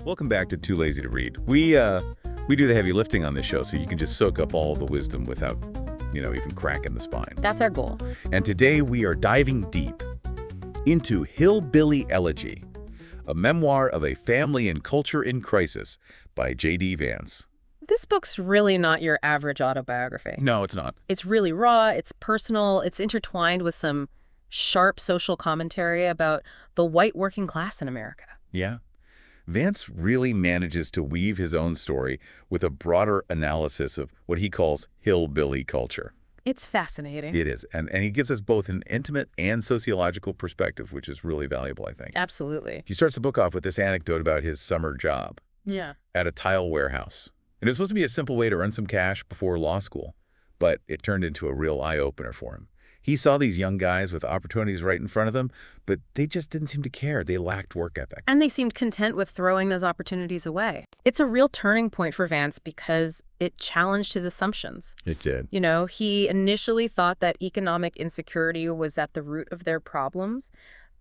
Welcome back to Too Lazy to Read. We do the heavy lifting on this show, so you can just soak up all the wisdom without, even cracking the spine. That's our goal. And today we are diving deep into Hillbilly Elegy, a memoir of a family and culture in crisis by J.D. Vance. This book's really not your average autobiography. No, it's not. It's really raw, it's personal, it's intertwined with some sharp social commentary about the white working class in America. Yeah. Vance really manages to weave his own story with a broader analysis of what he calls hillbilly culture. It's fascinating. It is. And he gives us both an intimate and sociological perspective, which is really valuable, I think. Absolutely. He starts the book off with this anecdote about his summer job at a tile warehouse. And it was supposed to be a simple way to earn some cash before law school, but it turned into a real eye-opener for him. He saw these young guys with opportunities right in front of them, but they just didn't seem to care. They lacked work ethic. And they seemed content with throwing those opportunities away. It's a real turning point for Vance because it challenged his assumptions. It did. He initially thought that economic insecurity was at the root of their problems,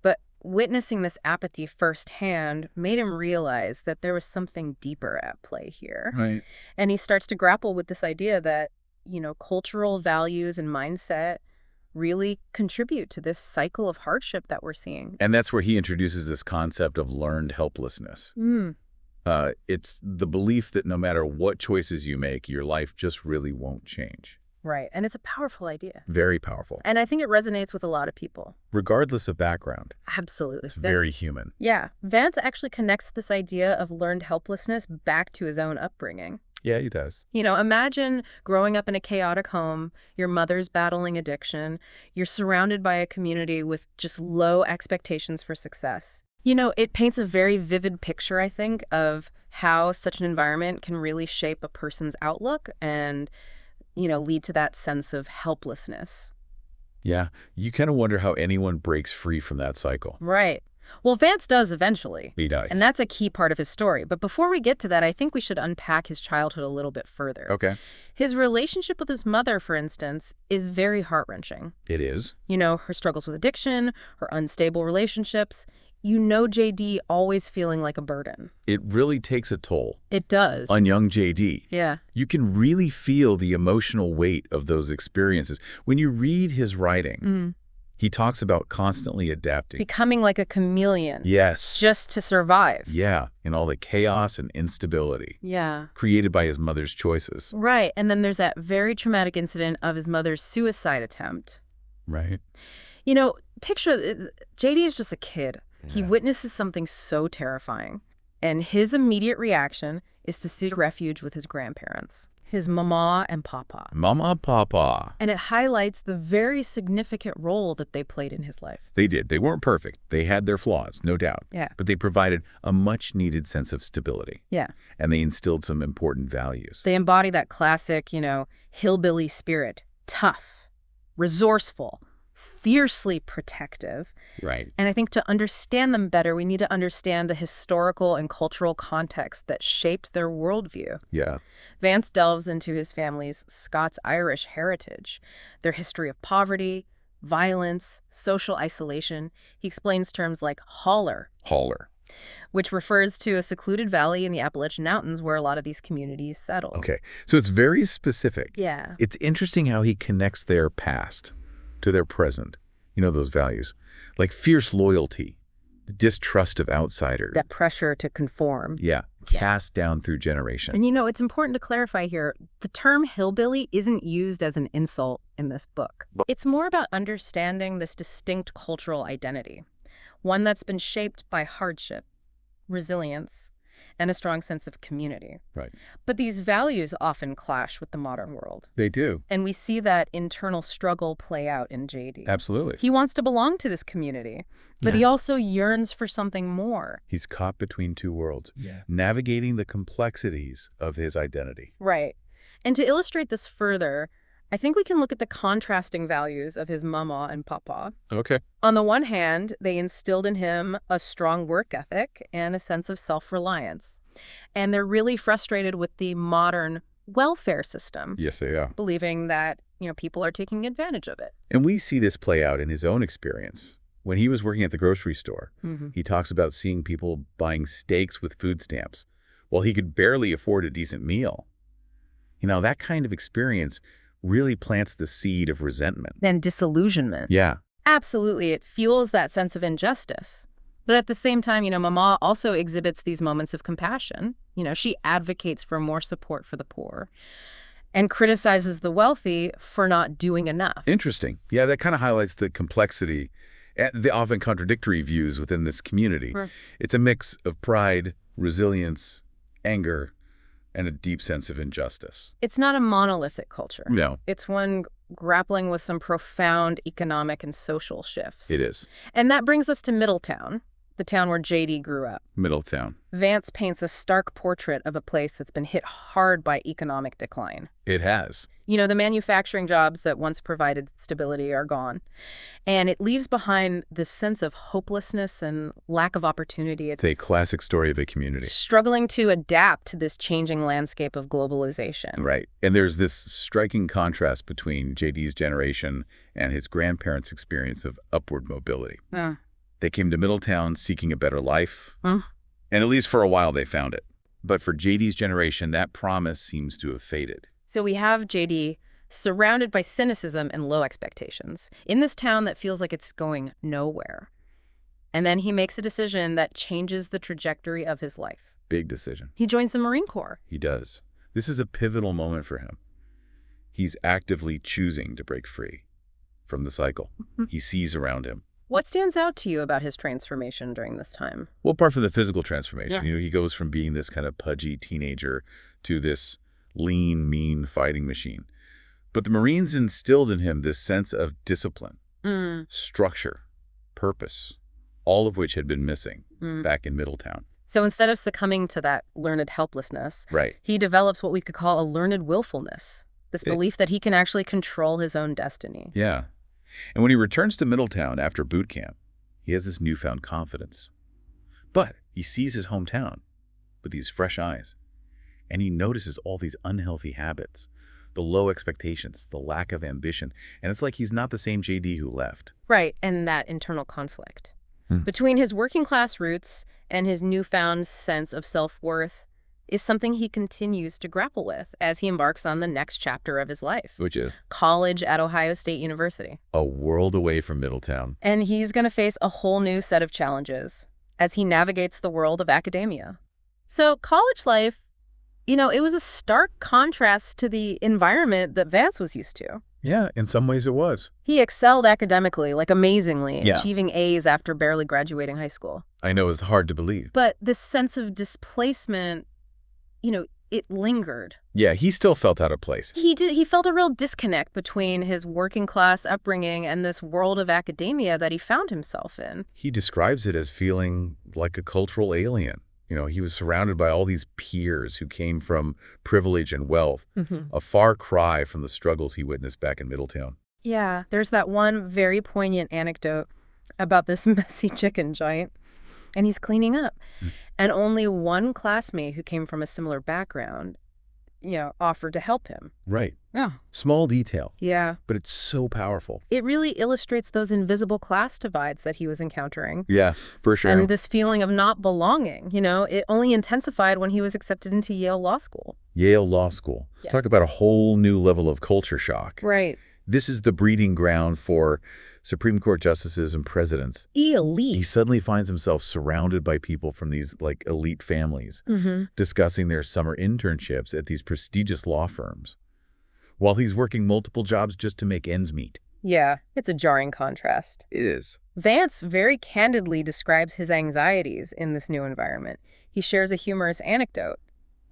but witnessing this apathy firsthand made him realize that there was something deeper at play here. Right. And he starts to grapple with this idea that, cultural values and mindset really contribute to this cycle of hardship that we're seeing. And that's where he introduces this concept of learned helplessness. It's the belief that no matter what choices you make, your life just really won't change. Right. And it's a powerful idea. Very powerful. And I think it resonates with a lot of people. Regardless of background. Absolutely. It's very human. Yeah. Vance actually connects this idea of learned helplessness back to his own upbringing. Yeah, he does. Imagine growing up in a chaotic home, your mother's battling addiction, you're surrounded by a community with just low expectations for success. It paints a very vivid picture, I think, of how such an environment can really shape a person's outlook and, lead to that sense of helplessness. Yeah, you kind of wonder how anyone breaks free from that cycle. Right. Well, Vance does eventually. He does. And that's a key part of his story. But before we get to that, I think we should unpack his childhood a little bit further. Okay. His relationship with his mother, for instance, is very heart-wrenching. It is. Her struggles with addiction, her unstable relationships. JD always feeling like a burden. It really takes a toll. It does. On young JD. Yeah. You can really feel the emotional weight of those experiences. When you read his writing, he talks about constantly adapting. Becoming like a chameleon. Yes. Just to survive. Yeah, in all the chaos and instability. Yeah. Created by his mother's choices. Right. And then there's that very traumatic incident of his mother's suicide attempt. Right. Picture, JD is just a kid. Yeah. He witnesses something so terrifying. And his immediate reaction is to seek refuge with his grandparents. His mama and papa. Mama, papa. And it highlights the very significant role that they played in his life. They did. They weren't perfect. They had their flaws, no doubt. Yeah. But they provided a much-needed sense of stability. Yeah. And they instilled some important values. They embody that classic, hillbilly spirit. Tough, resourceful, fiercely protective. Right. And I think to understand them better, we need to understand the historical and cultural context that shaped their worldview. Yeah. Vance delves into his family's Scots-Irish heritage, their history of poverty, violence, social isolation. He explains terms like holler, which refers to a secluded valley in the Appalachian Mountains where a lot of these communities settled. Okay. So it's very specific. Yeah. It's interesting how he connects their past to their present. Those values. Like fierce loyalty, the distrust of outsiders. That pressure to conform. Yeah. Passed down through generations. And it's important to clarify here, the term hillbilly isn't used as an insult in this book. It's more about understanding this distinct cultural identity, one that's been shaped by hardship, resilience, and a strong sense of community. Right. But these values often clash with the modern world. They do. And we see that internal struggle play out in JD. Absolutely. He wants to belong to this community, but he also yearns for something more. He's caught between two worlds, navigating the complexities of his identity. Right. And to illustrate this further, I think we can look at the contrasting values of his mama and papa. Okay. On the one hand, they instilled in him a strong work ethic and a sense of self-reliance. And they're really frustrated with the modern welfare system. Yes, they are. Believing that, people are taking advantage of it. And we see this play out in his own experience. When he was working at the grocery store, he talks about seeing people buying steaks with food stamps while he could barely afford a decent meal. That kind of experience really plants the seed of resentment. And disillusionment. Yeah. Absolutely. It fuels that sense of injustice. But at the same time, Mama also exhibits these moments of compassion. She advocates for more support for the poor and criticizes the wealthy for not doing enough. Interesting. Yeah, that kind of highlights the complexity and the often contradictory views within this community. It's a mix of pride, resilience, anger, and a deep sense of injustice. It's not a monolithic culture. No. It's one grappling with some profound economic and social shifts. It is. And that brings us to Middletown, the town where JD grew up. Middletown. Vance paints a stark portrait of a place that's been hit hard by economic decline. It has. The manufacturing jobs that once provided stability are gone. And it leaves behind this sense of hopelessness and lack of opportunity. It's a classic story of a community. Struggling to adapt to this changing landscape of globalization. Right. And there's this striking contrast between JD's generation and his grandparents' experience of upward mobility. They came to Middletown seeking a better life, and at least for a while they found it. But for JD's generation, that promise seems to have faded. So we have JD surrounded by cynicism and low expectations in this town that feels like it's going nowhere. And then he makes a decision that changes the trajectory of his life. Big decision. He joins the Marine Corps. He does. This is a pivotal moment for him. He's actively choosing to break free from the cycle he sees around him. What stands out to you about his transformation during this time? Well, apart from the physical transformation, he goes from being this kind of pudgy teenager to this lean, mean fighting machine. But the Marines instilled in him this sense of discipline, structure, purpose, all of which had been missing back in Middletown. So instead of succumbing to that learned helplessness, right, he develops what we could call a learned willfulness, this belief that he can actually control his own destiny. Yeah. And when he returns to Middletown after boot camp, he has this newfound confidence. But he sees his hometown with these fresh eyes, and he notices all these unhealthy habits, the low expectations, the lack of ambition, and it's like he's not the same JD who left. Right, and that internal conflict. Between his working class roots and his newfound sense of self-worth is something he continues to grapple with as he embarks on the next chapter of his life. Which is? College at Ohio State University. A world away from Middletown. And he's going to face a whole new set of challenges as he navigates the world of academia. So college life, it was a stark contrast to the environment that Vance was used to. Yeah, in some ways it was. He excelled academically, amazingly, achieving A's after barely graduating high school. I know, it's hard to believe. But this sense of displacement, it lingered. Yeah, he still felt out of place. He did. He felt a real disconnect between his working class upbringing and this world of academia that he found himself in. He describes it as feeling like a cultural alien. He was surrounded by all these peers who came from privilege and wealth, a far cry from the struggles he witnessed back in Middletown. Yeah, there's that one very poignant anecdote about this messy chicken giant, and he's cleaning up. And only one classmate who came from a similar background, offered to help him. Right. Yeah. Small detail. Yeah. But it's so powerful. It really illustrates those invisible class divides that he was encountering. Yeah, for sure. And this feeling of not belonging, it only intensified when he was accepted into Yale Law School. Yale Law School. Yeah. Talk about a whole new level of culture shock. Right. This is the breeding ground for Supreme Court justices and presidents. Elite. He suddenly finds himself surrounded by people from these elite families discussing their summer internships at these prestigious law firms while he's working multiple jobs just to make ends meet. Yeah, it's a jarring contrast. It is. Vance very candidly describes his anxieties in this new environment. He shares a humorous anecdote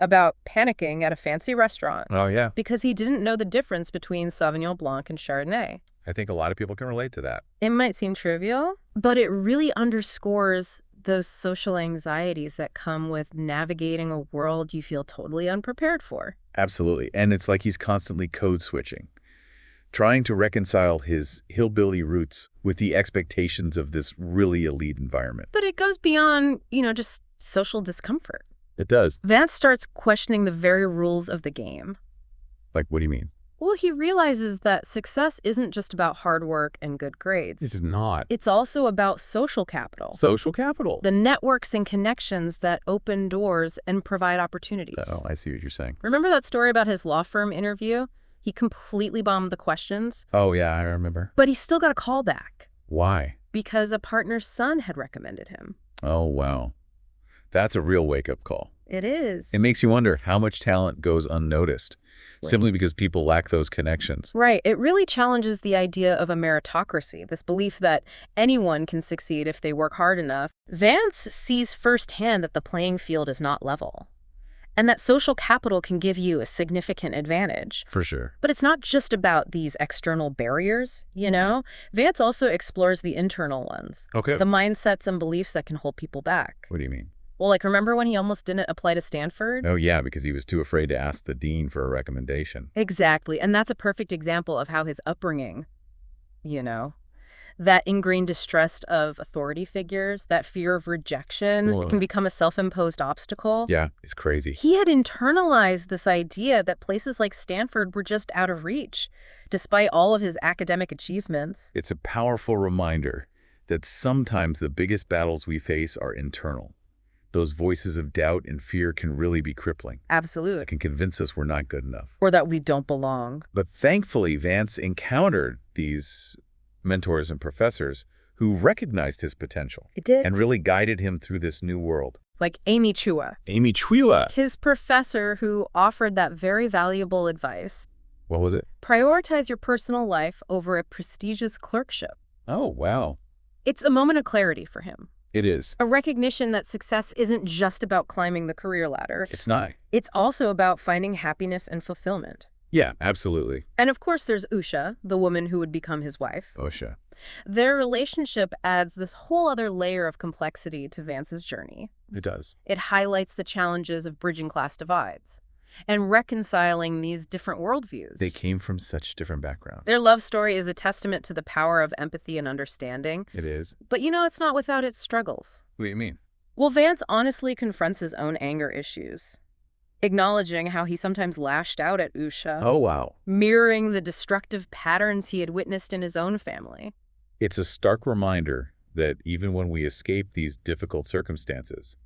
about panicking at a fancy restaurant. Oh, yeah. Because he didn't know the difference between Sauvignon Blanc and Chardonnay. I think a lot of people can relate to that. It might seem trivial, but it really underscores those social anxieties that come with navigating a world you feel totally unprepared for. Absolutely. And it's like he's constantly code switching, trying to reconcile his hillbilly roots with the expectations of this really elite environment. But it goes beyond, just social discomfort. It does. Vance starts questioning the very rules of the game. Like, what do you mean? Well, he realizes that success isn't just about hard work and good grades. It's not. It's also about social capital. Social capital. The networks and connections that open doors and provide opportunities. Oh, I see what you're saying. Remember that story about his law firm interview? He completely bombed the questions. Oh, yeah, I remember. But he still got a call back. Why? Because a partner's son had recommended him. Oh, wow. That's a real wake-up call. It is. It makes you wonder how much talent goes unnoticed, simply because people lack those connections. Right. It really challenges the idea of a meritocracy, this belief that anyone can succeed if they work hard enough. Vance sees firsthand that the playing field is not level, and that social capital can give you a significant advantage. For sure. But it's not just about these external barriers, you know? Vance also explores the internal ones. Okay. The mindsets and beliefs that can hold people back. What do you mean? Well, like, remember when he almost didn't apply to Stanford? Oh, yeah, because he was too afraid to ask the dean for a recommendation. Exactly. And that's a perfect example of how his upbringing, that ingrained distrust of authority figures, that fear of rejection can become a self-imposed obstacle. Yeah, it's crazy. He had internalized this idea that places like Stanford were just out of reach, despite all of his academic achievements. It's a powerful reminder that sometimes the biggest battles we face are internal. Those voices of doubt and fear can really be crippling. Absolutely. It can convince us we're not good enough. Or that we don't belong. But thankfully, Vance encountered these mentors and professors who recognized his potential. It did. And really guided him through this new world. Like Amy Chua. Amy Chua. His professor who offered that very valuable advice. What was it? Prioritize your personal life over a prestigious clerkship. Oh, wow. It's a moment of clarity for him. It is. A recognition that success isn't just about climbing the career ladder. It's not. It's also about finding happiness and fulfillment. Yeah, absolutely. And of course there's Usha, the woman who would become his wife. Usha. Their relationship adds this whole other layer of complexity to Vance's journey. It does. It highlights the challenges of bridging class divides and reconciling these different worldviews. They came from such different backgrounds. Their love story is a testament to the power of empathy and understanding. It is. But it's not without its struggles. What do you mean? Well, Vance honestly confronts his own anger issues, acknowledging how he sometimes lashed out at Usha. Oh, wow. Mirroring the destructive patterns he had witnessed in his own family. It's a stark reminder that even when we escape these difficult circumstances,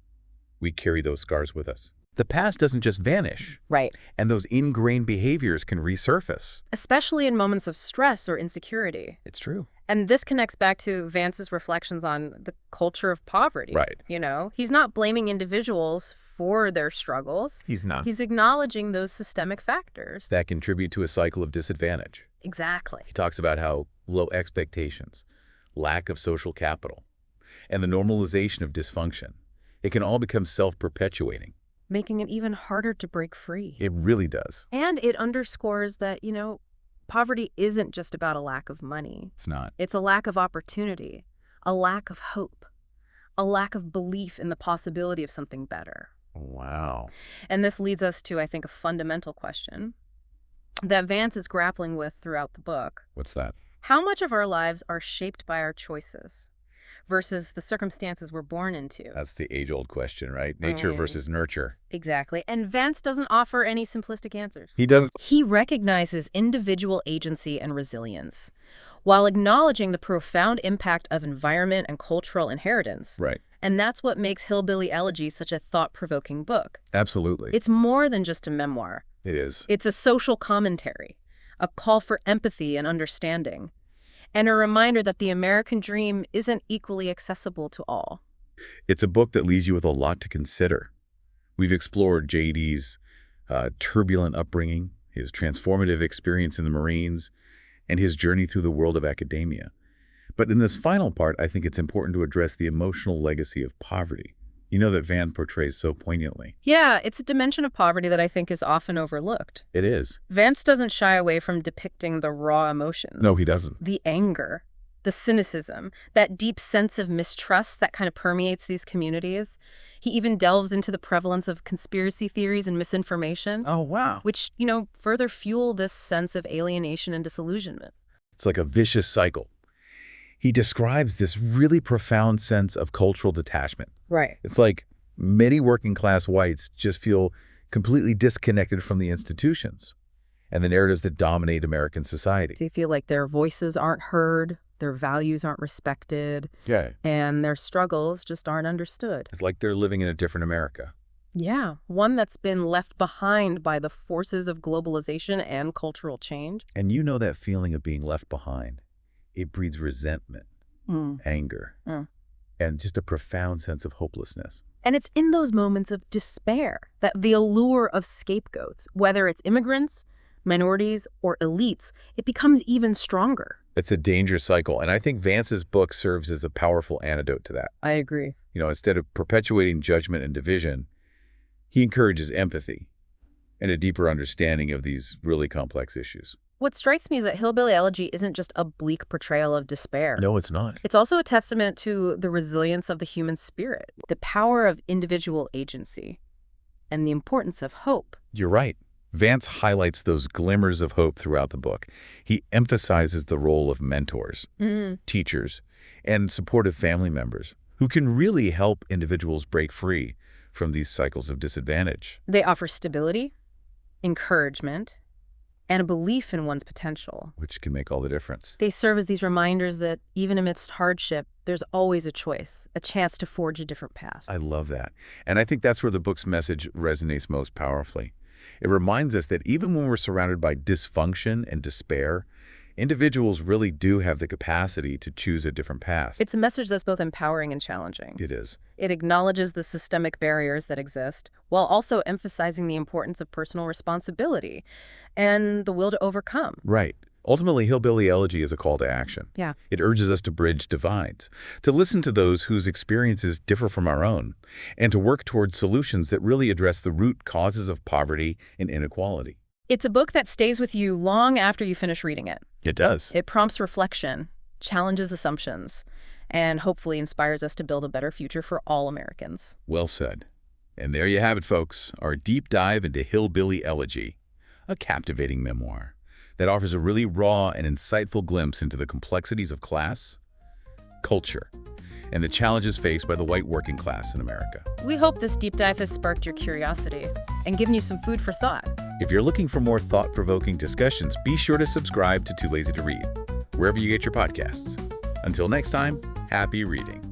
we carry those scars with us. The past doesn't just vanish. Right. And those ingrained behaviors can resurface. Especially in moments of stress or insecurity. It's true. And this connects back to Vance's reflections on the culture of poverty. Right. He's not blaming individuals for their struggles. He's not. He's acknowledging those systemic factors. That contribute to a cycle of disadvantage. Exactly. He talks about how low expectations, lack of social capital, and the normalization of dysfunction, it can all become self-perpetuating. Making it even harder to break free. It really does. And it underscores that, poverty isn't just about a lack of money. It's not. It's a lack of opportunity, a lack of hope, a lack of belief in the possibility of something better. Wow. And this leads us to, I think, a fundamental question that Vance is grappling with throughout the book. What's that? How much of our lives are shaped by our choices versus the circumstances we're born into? That's the age-old question, right? Nature versus nurture. Exactly. And Vance doesn't offer any simplistic answers. He doesn't. He recognizes individual agency and resilience, while acknowledging the profound impact of environment and cultural inheritance. Right. And that's what makes Hillbilly Elegy such a thought-provoking book. Absolutely. It's more than just a memoir. It is. It's a social commentary, a call for empathy and understanding, and a reminder that the American dream isn't equally accessible to all. It's a book that leaves you with a lot to consider. We've explored J.D.'s turbulent upbringing, his transformative experience in the Marines, and his journey through the world of academia. But in this final part, I think it's important to address the emotional legacy of poverty. That Vance portrays so poignantly. Yeah, it's a dimension of poverty that I think is often overlooked. It is. Vance doesn't shy away from depicting the raw emotions. No, he doesn't. The anger, the cynicism, that deep sense of mistrust that kind of permeates these communities. He even delves into the prevalence of conspiracy theories and misinformation. Oh, wow. Which, further fuel this sense of alienation and disillusionment. It's like a vicious cycle. He describes this really profound sense of cultural detachment. Right. It's like many working-class whites just feel completely disconnected from the institutions. and the narratives that dominate American society. They feel like their voices aren't heard, their values aren't respected, and their struggles just aren't understood. It's like they're living in a different America. Yeah, one that's been left behind by the forces of globalization and cultural change. And you know that feeling of being left behind. It breeds resentment, anger, and just a profound sense of hopelessness. And it's in those moments of despair that the allure of scapegoats, whether it's immigrants, minorities, or elites, it becomes even stronger. It's a dangerous cycle, and I think Vance's book serves as a powerful antidote to that. I agree. Instead of perpetuating judgment and division, he encourages empathy and a deeper understanding of these really complex issues. What strikes me is that Hillbilly Elegy isn't just a bleak portrayal of despair. No, it's not. It's also a testament to the resilience of the human spirit, the power of individual agency, and the importance of hope. You're right. Vance highlights those glimmers of hope throughout the book. He emphasizes the role of mentors, teachers, and supportive family members who can really help individuals break free from these cycles of disadvantage. They offer stability, encouragement, and a belief in one's potential. Which can make all the difference. They serve as these reminders that even amidst hardship, there's always a choice, a chance to forge a different path. I love that. And I think that's where the book's message resonates most powerfully. It reminds us that even when we're surrounded by dysfunction and despair, individuals really do have the capacity to choose a different path. It's a message that's both empowering and challenging. It is. It acknowledges the systemic barriers that exist, while also emphasizing the importance of personal responsibility and the will to overcome. Right. Ultimately, Hillbilly Elegy is a call to action. Yeah. It urges us to bridge divides, to listen to those whose experiences differ from our own, and to work towards solutions that really address the root causes of poverty and inequality. It's a book that stays with you long after you finish reading it. It does. It prompts reflection, challenges assumptions, and hopefully inspires us to build a better future for all Americans. Well said. And there you have it, folks, our deep dive into Hillbilly Elegy, a captivating memoir that offers a really raw and insightful glimpse into the complexities of class, culture, and the challenges faced by the white working class in America. We hope this deep dive has sparked your curiosity and given you some food for thought. If you're looking for more thought-provoking discussions, be sure to subscribe to Too Lazy to Read, wherever you get your podcasts. Until next time, happy reading.